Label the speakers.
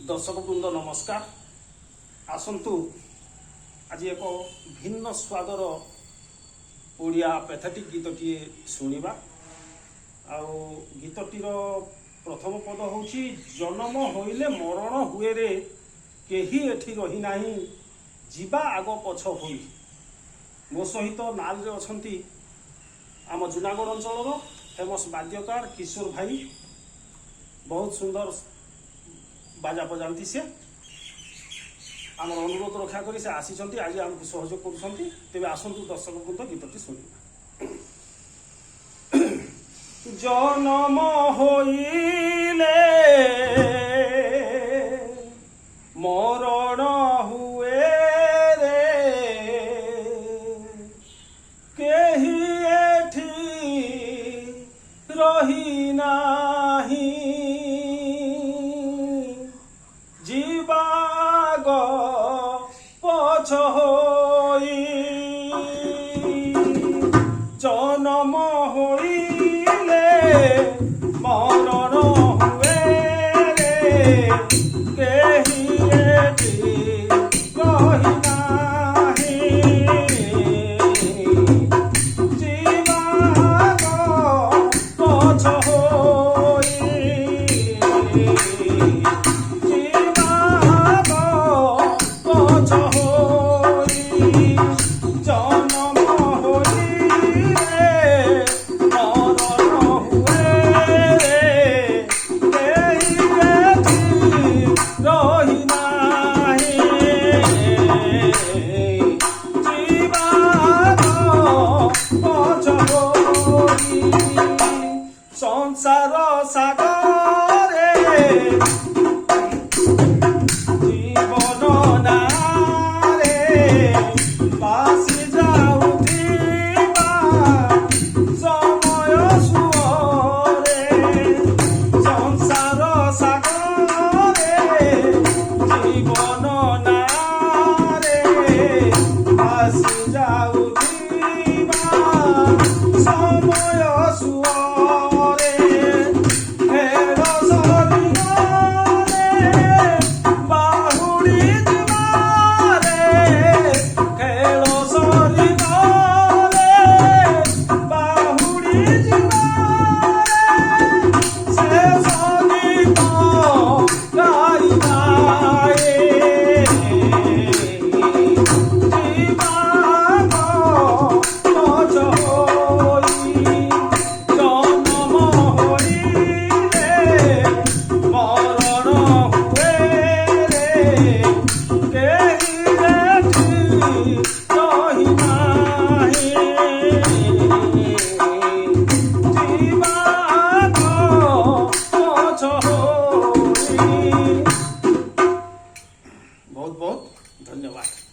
Speaker 1: दर्शक वृंद नमस्कार। आसंतु आज एक भिन्न स्वादर ओडिया पैथेटिक गीतटी शुणा। गीतटीर प्रथम पद हूँ जन्म होइले मरण हुए रे केही एठी रही नाही जीवा आग पछ होई। मो सहित नाल अच्छा आम जूनागढ़ अंचल फेमस वाद्यकार किशोर भाई बहुत सुंदर बाजा बजाती से आम अनुरोध रक्षा कर से आसी आज आमको सहयोग कर तेज आसतु दर्शक बृंद गीतटी शुणा। जन्म होइले मरण हुए रे केही एठी रही नाही जीवाग पछ होई। जन्म होइले मरण हुए रे केही एठी रही नाही जीवाग पछ होई। संसार सागरे जीवन नारे बासी जाउथिबा समय सुअरे। संसार सागरे जीवन नारे बासी जाउथिबा समय सुअरे। बहुत बहुत धन्यवाद।